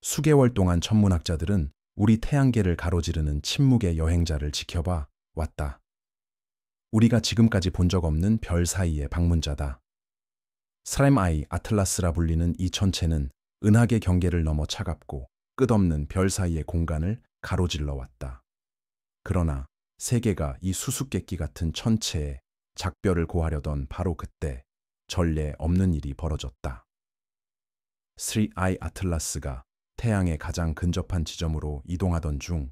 수개월 동안 천문학자들은 우리 태양계를 가로지르는 침묵의 여행자를 지켜봐 왔다. 우리가 지금까지 본 적 없는 별 사이의 방문자다. 스램-I 아틀라스라 불리는 이 천체는 은하계 경계를 넘어 차갑고 끝없는 별 사이의 공간을 가로질러 왔다. 그러나 세계가 이 수수께끼 같은 천체에 작별을 고하려던 바로 그때 전례 없는 일이 벌어졌다. 3I 아틀라스가 태양의 가장 근접한 지점으로 이동하던 중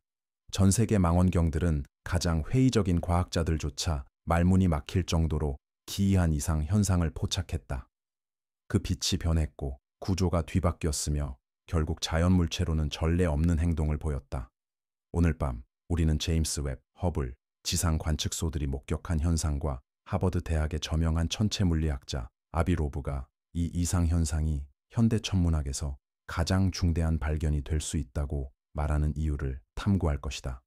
전 세계 망원경들은 가장 회의적인 과학자들조차 말문이 막힐 정도로 기이한 이상 현상을 포착했다. 그 빛이 변했고 구조가 뒤바뀌었으며 결국 자연물체로는 전례 없는 행동을 보였다. 오늘 밤 우리는 제임스 웹, 허블, 지상 관측소들이 목격한 현상과 하버드 대학의 저명한 천체 물리학자 아비 로브가 이 이상 현상이 현대 천문학에서 가장 중대한 발견이 될 수 있다고 말하는 이유를 탐구할 것이다.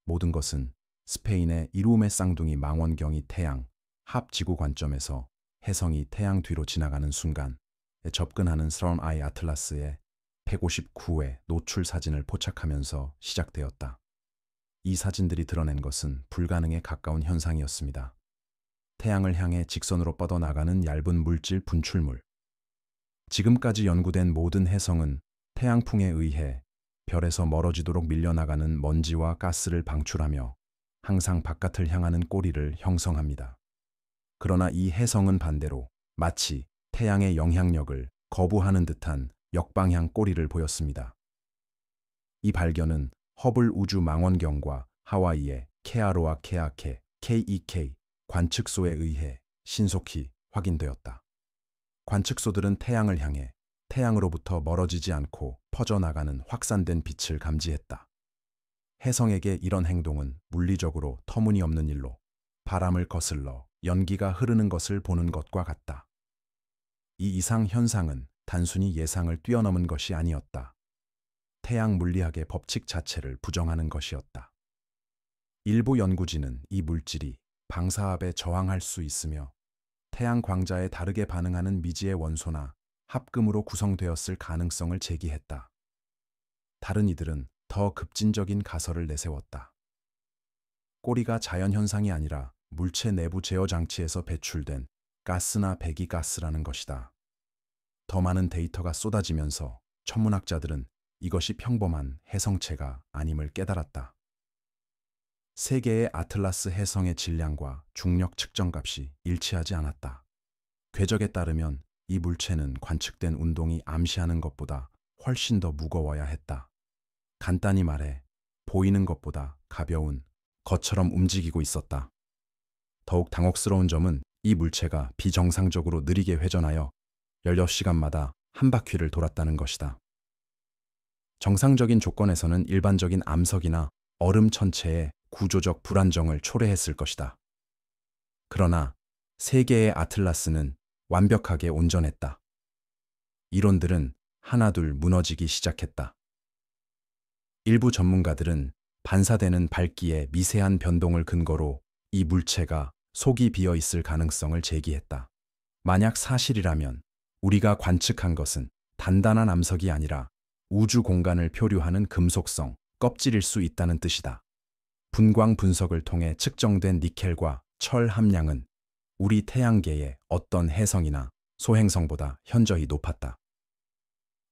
모든 것은 스페인의 이루메 쌍둥이 망원경이 태양 합 지구 관점에서 혜성이 태양 뒤로 지나가는 순간에 접근하는 스램-I 아틀라스의 159회 노출 사진을 포착하면서 시작되었다. 이 사진들이 드러낸 것은 불가능에 가까운 현상이었습니다. 태양을 향해 직선으로 뻗어나가는 얇은 물질 분출물. 지금까지 연구된 모든 혜성은 태양풍에 의해 별에서 멀어지도록 밀려나가는 먼지와 가스를 방출하며 항상 바깥을 향하는 꼬리를 형성합니다. 그러나 이 혜성은 반대로 마치 태양의 영향력을 거부하는 듯한 역방향 꼬리를 보였습니다. 이 발견은 허블 우주 망원경과 하와이의 케아로아 케아케 KEK 관측소에 의해 신속히 확인되었다. 관측소들은 태양을 향해 태양으로부터 멀어지지 않고 퍼져나가는 확산된 빛을 감지했다. 혜성에게 이런 행동은 물리적으로 터무니없는 일로 바람을 거슬러 연기가 흐르는 것을 보는 것과 같다. 이 이상 현상은 단순히 예상을 뛰어넘은 것이 아니었다. 태양 물리학의 법칙 자체를 부정하는 것이었다. 일부 연구진은 이 물질이 방사압에 저항할 수 있으며 태양 광자에 다르게 반응하는 미지의 원소나 합금으로 구성되었을 가능성을 제기했다. 다른 이들은 더 급진적인 가설을 내세웠다. 꼬리가 자연현상이 아니라 물체 내부 제어 장치에서 배출된 가스나 배기가스라는 것이다. 더 많은 데이터가 쏟아지면서 천문학자들은 이것이 평범한 혜성체가 아님을 깨달았다. 세 개의 아틀라스 혜성의 질량과 중력 측정값이 일치하지 않았다. 궤적에 따르면 이 물체는 관측된 운동이 암시하는 것보다 훨씬 더 무거워야 했다. 간단히 말해 보이는 것보다 가벼운 것처럼 움직이고 있었다. 더욱 당혹스러운 점은 이 물체가 비정상적으로 느리게 회전하여 16시간마다 한 바퀴를 돌았다는 것이다. 정상적인 조건에서는 일반적인 암석이나 얼음 천체의 구조적 불안정을 초래했을 것이다. 그러나 세 개의 아틀라스는 완벽하게 온전했다. 이론들은 하나둘 무너지기 시작했다. 일부 전문가들은 반사되는 밝기의 미세한 변동을 근거로 이 물체가 속이 비어 있을 가능성을 제기했다. 만약 사실이라면 우리가 관측한 것은 단단한 암석이 아니라 우주 공간을 표류하는 금속성, 껍질일 수 있다는 뜻이다. 분광 분석을 통해 측정된 니켈과 철 함량은 우리 태양계의 어떤 혜성이나 소행성보다 현저히 높았다.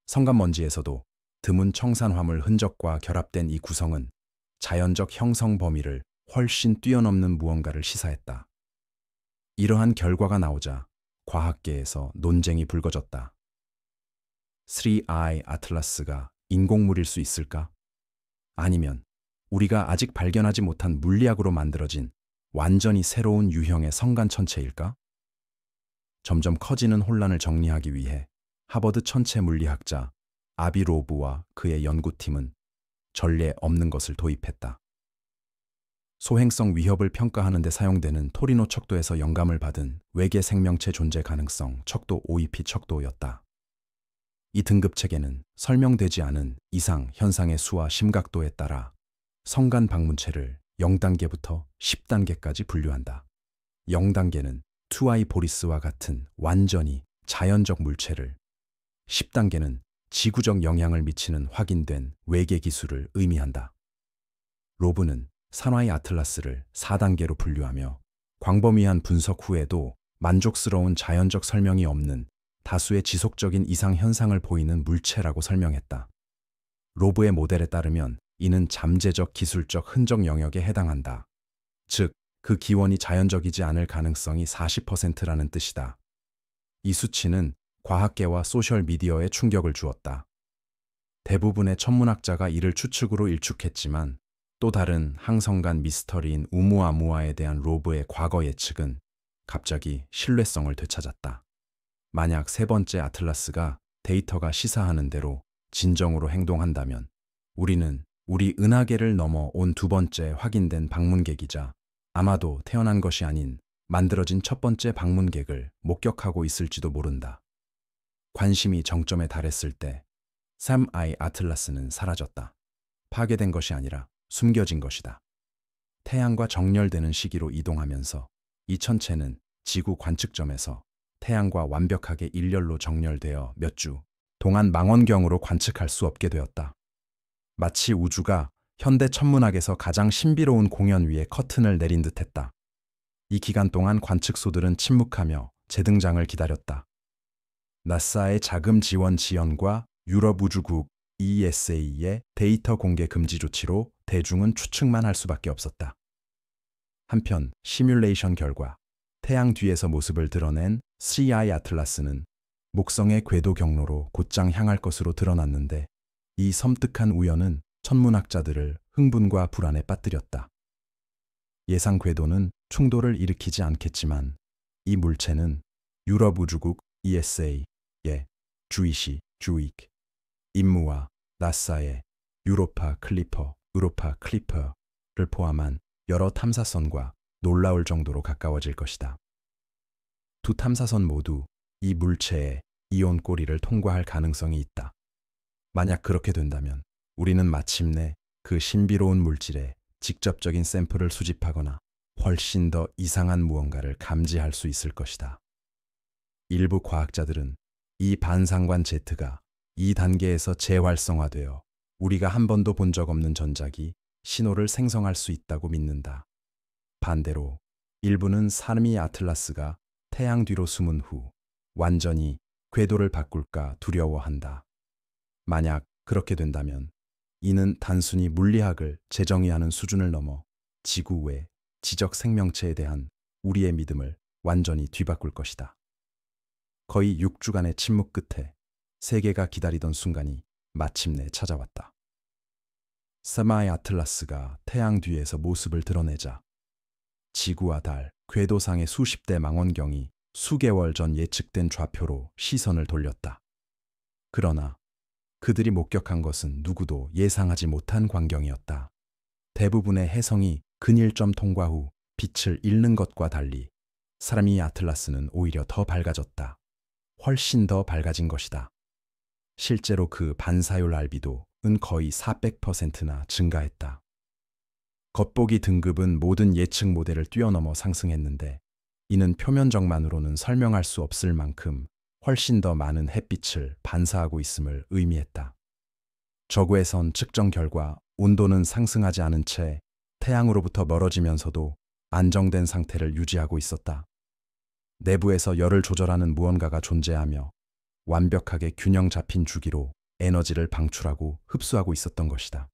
성간먼지에서도 드문 청산화물 흔적과 결합된 이 구성은 자연적 형성 범위를 훨씬 뛰어넘는 무언가를 시사했다. 이러한 결과가 나오자 과학계에서 논쟁이 불거졌다. 3I 아틀라스가 인공물일 수 있을까? 아니면 우리가 아직 발견하지 못한 물리학으로 만들어진 완전히 새로운 유형의 성간천체일까? 점점 커지는 혼란을 정리하기 위해 하버드 천체 물리학자 아비 로브와 그의 연구팀은 전례 없는 것을 도입했다. 소행성 위협을 평가하는 데 사용되는 토리노 척도에서 영감을 받은 외계 생명체 존재 가능성 척도 OEP 척도였다. 이 등급 체계는 설명되지 않은 이상 현상의 수와 심각도에 따라 성간 방문체를 0단계부터 10단계까지 분류한다. 0단계는 2I 보리스와 같은 완전히 자연적 물체를, 10단계는 지구적 영향을 미치는 확인된 외계 기술을 의미한다. 로브는 산화의 아틀라스를 4단계로 분류하며 광범위한 분석 후에도 만족스러운 자연적 설명이 없는 다수의 지속적인 이상 현상을 보이는 물체라고 설명했다. 로브의 모델에 따르면 이는 잠재적 기술적 흔적 영역에 해당한다. 즉, 그 기원이 자연적이지 않을 가능성이 40%라는 뜻이다. 이 수치는 과학계와 소셜미디어에 충격을 주었다. 대부분의 천문학자가 이를 추측으로 일축했지만 또 다른 항성간 미스터리인 우무아무아에 대한 로브의 과거 예측은 갑자기 신뢰성을 되찾았다. 만약 세 번째 아틀라스가 데이터가 시사하는 대로 진정으로 행동한다면 우리는 우리 은하계를 넘어 온 두 번째 확인된 방문객이자 아마도 태어난 것이 아닌 만들어진 첫 번째 방문객을 목격하고 있을지도 모른다. 관심이 정점에 달했을 때 샘아이 아틀라스는 사라졌다. 파괴된 것이 아니라 숨겨진 것이다. 태양과 정렬되는 시기로 이동하면서 이 천체는 지구 관측점에서 태양과 완벽하게 일렬로 정렬되어 몇 주 동안 망원경으로 관측할 수 없게 되었다. 마치 우주가 현대 천문학에서 가장 신비로운 공연 위에 커튼을 내린 듯했다. 이 기간 동안 관측소들은 침묵하며 재등장을 기다렸다. 나사의 자금 지원 지연과 유럽 우주국 ESA의 데이터 공개 금지 조치로 대중은 추측만 할 수밖에 없었다. 한편 시뮬레이션 결과 태양 뒤에서 모습을 드러낸 CI 아틀라스는 목성의 궤도 경로로 곧장 향할 것으로 드러났는데 이 섬뜩한 우연은 천문학자들을 흥분과 불안에 빠뜨렸다. 예상 궤도는 충돌을 일으키지 않겠지만 이 물체는 유럽 우주국 ESA의 주이시 주익 임무와 나사의 유로파 클리퍼를 포함한 여러 탐사선과 놀라울 정도로 가까워질 것이다. 두 탐사선 모두 이 물체의 이온 꼬리를 통과할 가능성이 있다. 만약 그렇게 된다면 우리는 마침내 그 신비로운 물질의 직접적인 샘플을 수집하거나 훨씬 더 이상한 무언가를 감지할 수 있을 것이다. 일부 과학자들은 이 반상관 제트가 이 단계에서 재활성화되어 우리가 한 번도 본 적 없는 전작이 신호를 생성할 수 있다고 믿는다. 반대로 일부는 사르미 아틀라스가 태양 뒤로 숨은 후 완전히 궤도를 바꿀까 두려워한다. 만약 그렇게 된다면 이는 단순히 물리학을 재정의하는 수준을 넘어 지구 외 지적 생명체에 대한 우리의 믿음을 완전히 뒤바꿀 것이다. 거의 6주간의 침묵 끝에 세계가 기다리던 순간이 마침내 찾아왔다. 샘아이 아틀라스가 태양 뒤에서 모습을 드러내자 지구와 달, 궤도상의 수십 대 망원경이 수개월 전 예측된 좌표로 시선을 돌렸다. 그러나 그들이 목격한 것은 누구도 예상하지 못한 광경이었다. 대부분의 해성이 근일점 통과 후 빛을 잃는 것과 달리 사르미 아틀라스는 오히려 더 밝아졌다. 훨씬 더 밝아진 것이다. 실제로 그 반사율 알비도는 거의 400%나 증가했다. 겉보기 등급은 모든 예측 모델을 뛰어넘어 상승했는데 이는 표면적만으로는 설명할 수 없을 만큼 훨씬 더 많은 햇빛을 반사하고 있음을 의미했다. 저구에선 측정 결과 온도는 상승하지 않은 채 태양으로부터 멀어지면서도 안정된 상태를 유지하고 있었다. 내부에서 열을 조절하는 무언가가 존재하며 완벽하게 균형 잡힌 주기로 에너지를 방출하고 흡수하고 있었던 것이다.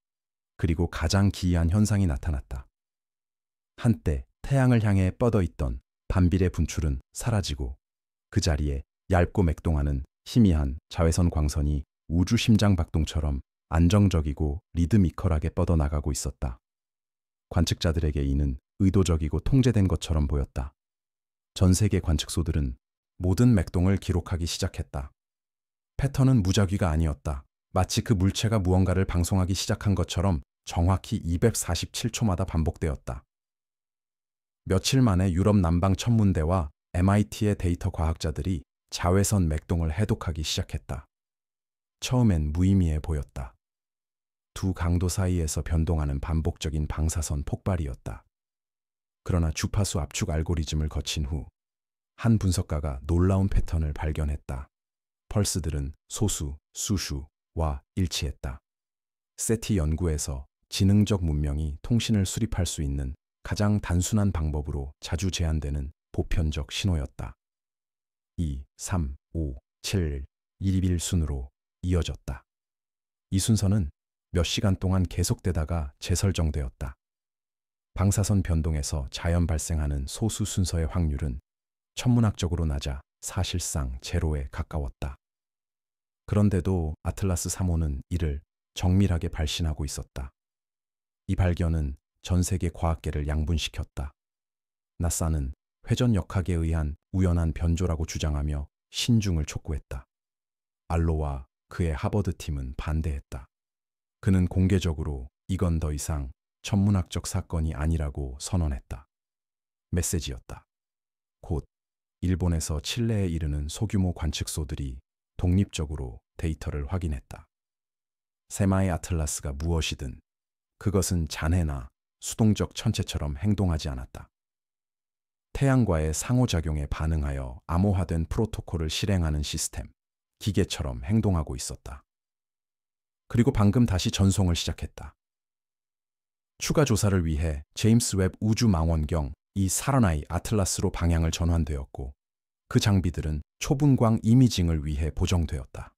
그리고 가장 기이한 현상이 나타났다. 한때 태양을 향해 뻗어있던 반비례 분출은 사라지고 그 자리에 얇고 맥동하는 희미한 자외선 광선이 우주 심장 박동처럼 안정적이고 리드미컬하게 뻗어나가고 있었다. 관측자들에게 이는 의도적이고 통제된 것처럼 보였다. 전 세계 관측소들은 모든 맥동을 기록하기 시작했다. 패턴은 무작위가 아니었다. 마치 그 물체가 무언가를 방송하기 시작한 것처럼 정확히 247초마다 반복되었다. 며칠 만에 유럽 남방 천문대와 MIT의 데이터 과학자들이 자외선 맥동을 해독하기 시작했다. 처음엔 무의미해 보였다. 두 강도 사이에서 변동하는 반복적인 방사선 폭발이었다. 그러나 주파수 압축 알고리즘을 거친 후 한 분석가가 놀라운 패턴을 발견했다. 펄스들은 소수, 수슈, 와 일치했다. 세티 연구에서 지능적 문명이 통신을 수립할 수 있는 가장 단순한 방법으로 자주 제한되는 보편적 신호였다. 2, 3, 5, 7, 1 순으로 이어졌다. 이 순서는 몇 시간 동안 계속되다가 재설정되었다. 방사선 변동에서 자연 발생하는 소수 순서의 확률은 천문학적으로 낮아 사실상 제로에 가까웠다. 그런데도 아틀라스 3호는 이를 정밀하게 발신하고 있었다. 이 발견은 전 세계 과학계를 양분시켰다. 나사는 회전 역학에 의한 우연한 변조라고 주장하며 신중을 촉구했다. 알로와 그의 하버드 팀은 반대했다. 그는 공개적으로 이건 더 이상 천문학적 사건이 아니라고 선언했다. 메시지였다. 곧 일본에서 칠레에 이르는 소규모 관측소들이 독립적으로 데이터를 확인했다. 세마의 아틀라스가 무엇이든 그것은 잔해나 수동적 천체처럼 행동하지 않았다. 태양과의 상호작용에 반응하여 암호화된 프로토콜을 실행하는 시스템, 기계처럼 행동하고 있었다. 그리고 방금 다시 전송을 시작했다. 추가 조사를 위해 제임스 웹 우주망원경 이 사라나이 아틀라스로 방향을 전환되었고 그 장비들은 초분광 이미징을 위해 보정되었다.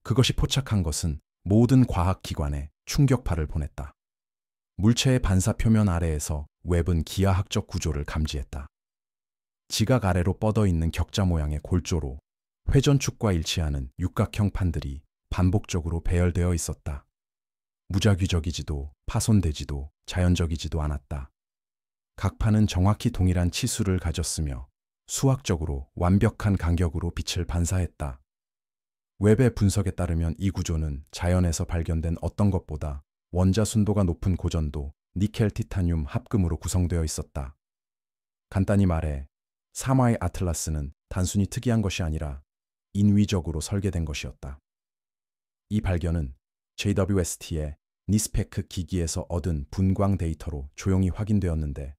그것이 포착한 것은 모든 과학기관에 충격파를 보냈다. 물체의 반사 표면 아래에서 웹은 기하학적 구조를 감지했다. 지각 아래로 뻗어있는 격자 모양의 골조로 회전축과 일치하는 육각형 판들이 반복적으로 배열되어 있었다. 무작위적이지도 파손되지도 자연적이지도 않았다. 각 판은 정확히 동일한 치수를 가졌으며 수학적으로 완벽한 간격으로 빛을 반사했다. 웹의 분석에 따르면 이 구조는 자연에서 발견된 어떤 것보다 원자 순도가 높은 고전도 니켈 티타늄 합금으로 구성되어 있었다. 간단히 말해 사마의 아틀라스는 단순히 특이한 것이 아니라 인위적으로 설계된 것이었다. 이 발견은 JWST의 니스페크 기기에서 얻은 분광 데이터로 조용히 확인되었는데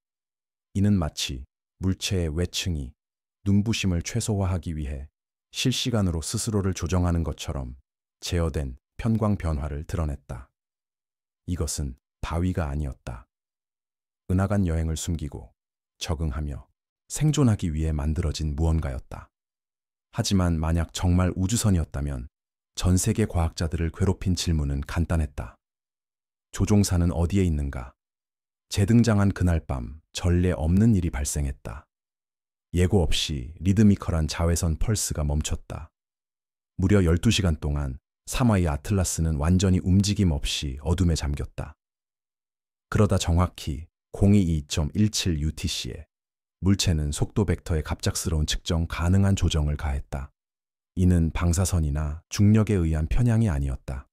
이는 마치 물체의 외층이 눈부심을 최소화하기 위해 실시간으로 스스로를 조정하는 것처럼 제어된 편광 변화를 드러냈다. 이것은 바위가 아니었다. 은하간 여행을 숨기고 적응하며 생존하기 위해 만들어진 무언가였다. 하지만 만약 정말 우주선이었다면 전 세계 과학자들을 괴롭힌 질문은 간단했다. 조종사는 어디에 있는가? 재등장한 그날 밤 전례 없는 일이 발생했다. 예고 없이 리드미컬한 자외선 펄스가 멈췄다. 무려 12시간 동안 사마이 아틀라스는 완전히 움직임 없이 어둠에 잠겼다. 그러다 정확히 022.17 UTC에 물체는 속도 벡터에 갑작스러운 측정 가능한 조정을 가했다. 이는 방사선이나 중력에 의한 편향이 아니었다.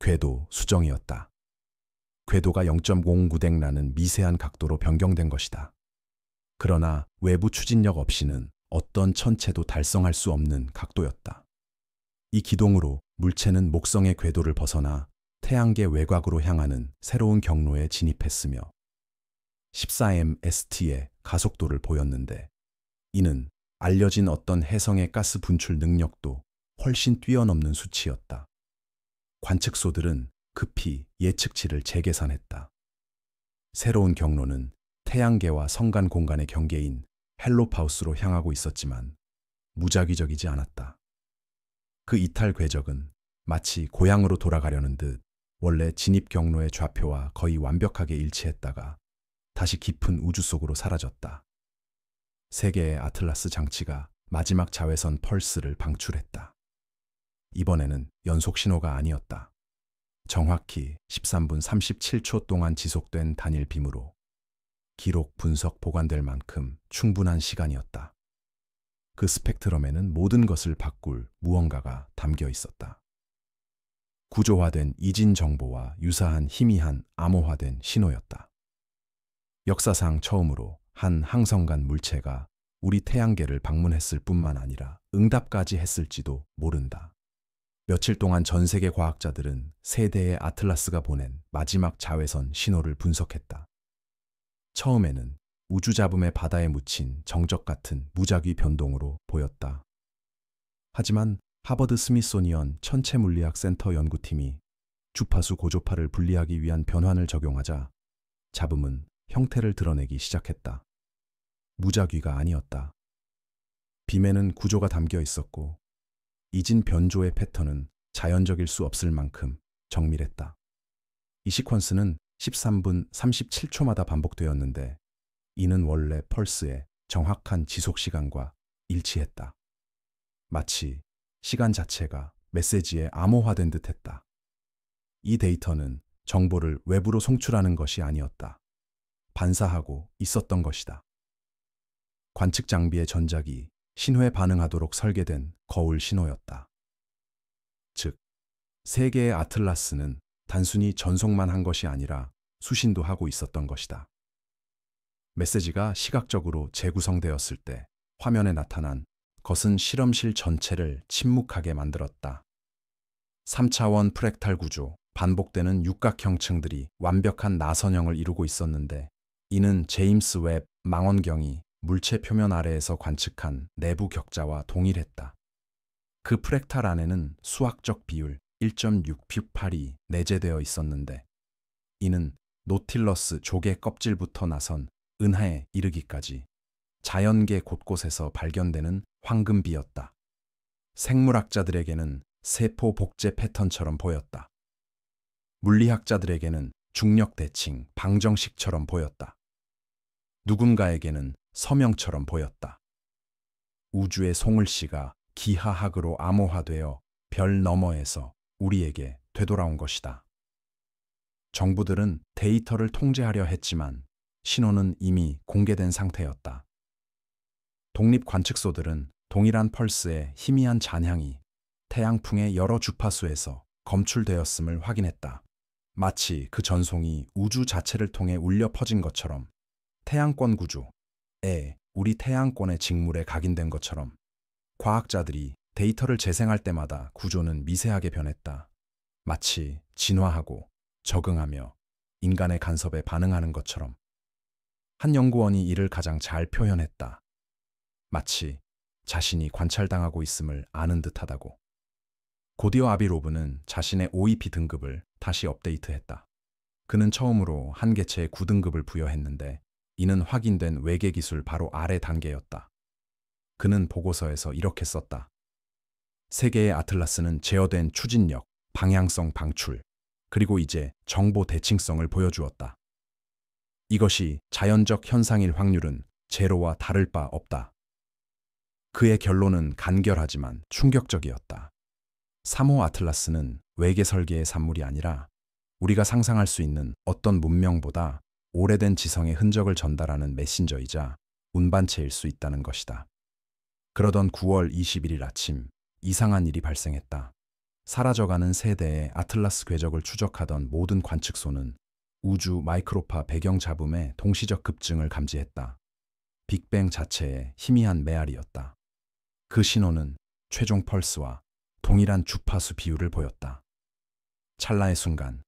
궤도 수정이었다. 궤도가 0.09덱라는 미세한 각도로 변경된 것이다. 그러나 외부 추진력 없이는 어떤 천체도 달성할 수 없는 각도였다. 이 기동으로 물체는 목성의 궤도를 벗어나 태양계 외곽으로 향하는 새로운 경로에 진입했으며 14mSt의 가속도를 보였는데 이는 알려진 어떤 해성의 가스 분출 능력도 훨씬 뛰어넘는 수치였다. 관측소들은 급히 예측치를 재계산했다. 새로운 경로는 태양계와 성간 공간의 경계인 헬로파우스로 향하고 있었지만 무작위적이지 않았다. 그 이탈 궤적은 마치 고향으로 돌아가려는 듯 원래 진입 경로의 좌표와 거의 완벽하게 일치했다가 다시 깊은 우주 속으로 사라졌다. 세 개의 아틀라스 장치가 마지막 자외선 펄스를 방출했다. 이번에는 연속 신호가 아니었다. 정확히 13분 37초 동안 지속된 단일 빔으로 기록 분석 보관될 만큼 충분한 시간이었다. 그 스펙트럼에는 모든 것을 바꿀 무언가가 담겨 있었다. 구조화된 이진 정보와 유사한 희미한 암호화된 신호였다. 역사상 처음으로 한 항성간 물체가 우리 태양계를 방문했을 뿐만 아니라 응답까지 했을지도 모른다. 며칠 동안 전 세계 과학자들은 세 대의 아틀라스가 보낸 마지막 자외선 신호를 분석했다. 처음에는 우주잡음의 바다에 묻힌 정적 같은 무작위 변동으로 보였다. 하지만 하버드 스미소니언 천체물리학 센터 연구팀이 주파수 고조파를 분리하기 위한 변환을 적용하자 잡음은 형태를 드러내기 시작했다. 무작위가 아니었다. 빔에는 구조가 담겨 있었고 이진 변조의 패턴은 자연적일 수 없을 만큼 정밀했다. 이 시퀀스는 13분 37초마다 반복되었는데 이는 원래 펄스의 정확한 지속 시간과 일치했다. 마치 시간 자체가 메시지에 암호화된 듯했다. 이 데이터는 정보를 외부로 송출하는 것이 아니었다. 반사하고 있었던 것이다. 관측 장비의 전작이 신호에 반응하도록 설계된 거울 신호였다. 즉, 세계의 아틀라스는 단순히 전송만 한 것이 아니라 수신도 하고 있었던 것이다. 메시지가 시각적으로 재구성되었을 때 화면에 나타난 것은 실험실 전체를 침묵하게 만들었다. 3차원 프랙탈 구조, 반복되는 육각형층들이 완벽한 나선형을 이루고 있었는데 이는 제임스 웹 망원경이 물체 표면 아래에서 관측한 내부 격자와 동일했다. 그 프랙탈 안에는 수학적 비율 1.668이 내재되어 있었는데 이는 노틸러스 조개 껍질부터 나선 은하에 이르기까지 자연계 곳곳에서 발견되는 황금비였다. 생물학자들에게는 세포 복제 패턴처럼 보였다. 물리학자들에게는 중력 대칭, 방정식처럼 보였다. 누군가에게는 서명처럼 보였다. 우주의 송을씨가 기하학으로 암호화되어 별 너머에서 우리에게 되돌아온 것이다. 정부들은 데이터를 통제하려 했지만 신호는 이미 공개된 상태였다. 독립관측소들은 동일한 펄스의 희미한 잔향이 태양풍의 여러 주파수에서 검출되었음을 확인했다. 마치 그 전송이 우주 자체를 통해 울려 퍼진 것처럼 태양권 구조에 우리 태양권의 직물에 각인된 것처럼 과학자들이 데이터를 재생할 때마다 구조는 미세하게 변했다. 마치 진화하고 적응하며 인간의 간섭에 반응하는 것처럼. 한 연구원이 이를 가장 잘 표현했다. 마치 자신이 관찰당하고 있음을 아는 듯하다고. 고디어 아비로브는 자신의 OEP 등급을 다시 업데이트했다. 그는 처음으로 한 개체에 9등급을 부여했는데 이는 확인된 외계 기술 바로 아래 단계였다. 그는 보고서에서 이렇게 썼다. 세계의 아틀라스는 제어된 추진력, 방향성 방출, 그리고 이제 정보 대칭성을 보여주었다. 이것이 자연적 현상일 확률은 제로와 다를 바 없다. 그의 결론은 간결하지만 충격적이었다. 3호 아틀라스는 외계 설계의 산물이 아니라 우리가 상상할 수 있는 어떤 문명보다 오래된 지성의 흔적을 전달하는 메신저이자 운반체일 수 있다는 것이다. 그러던 9월 21일 아침, 이상한 일이 발생했다. 사라져가는 세대의 아틀라스 궤적을 추적하던 모든 관측소는 우주 마이크로파 배경 잡음의 동시적 급증을 감지했다. 빅뱅 자체의 희미한 메아리였다. 그 신호는 최종 펄스와 동일한 주파수 비율을 보였다. 찰나의 순간,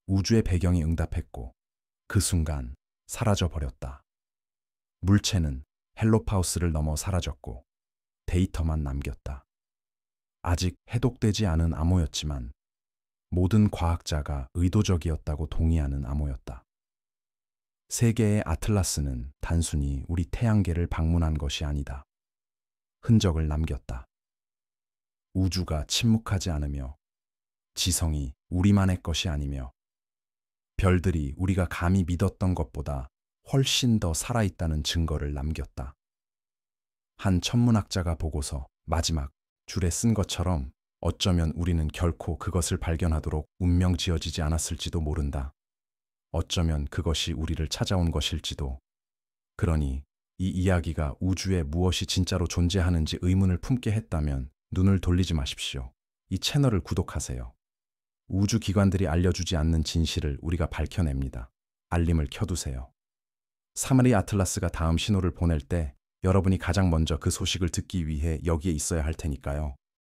우주의 배경이 응답했고 그 순간 사라져버렸다. 물체는 헬로파우스를 넘어 사라졌고 데이터만 남겼다. 아직 해독되지 않은 암호였지만 모든 과학자가 의도적이었다고 동의하는 암호였다. 세계의 아틀라스는 단순히 우리 태양계를 방문한 것이 아니다. 흔적을 남겼다. 우주가 침묵하지 않으며 지성이 우리만의 것이 아니며 별들이 우리가 감히 믿었던 것보다 훨씬 더 살아있다는 증거를 남겼다. 한 천문학자가 보고서 마지막 줄에 쓴 것처럼 어쩌면 우리는 결코 그것을 발견하도록 운명 지어지지 않았을지도 모른다. 어쩌면 그것이 우리를 찾아온 것일지도. 그러니 이 이야기가 우주에 무엇이 진짜로 존재하는지 의문을 품게 했다면 눈을 돌리지 마십시오. 이 채널을 구독하세요. 우주 기관들이 알려주지 않는 진실을 우리가 밝혀냅니다. 알림을 켜두세요. 3의 아틀라스가 다음 신호를 보낼 때 여러분이 가장 먼저 그 소식을 듣기 위해 여기에 있어야 할 테니까요.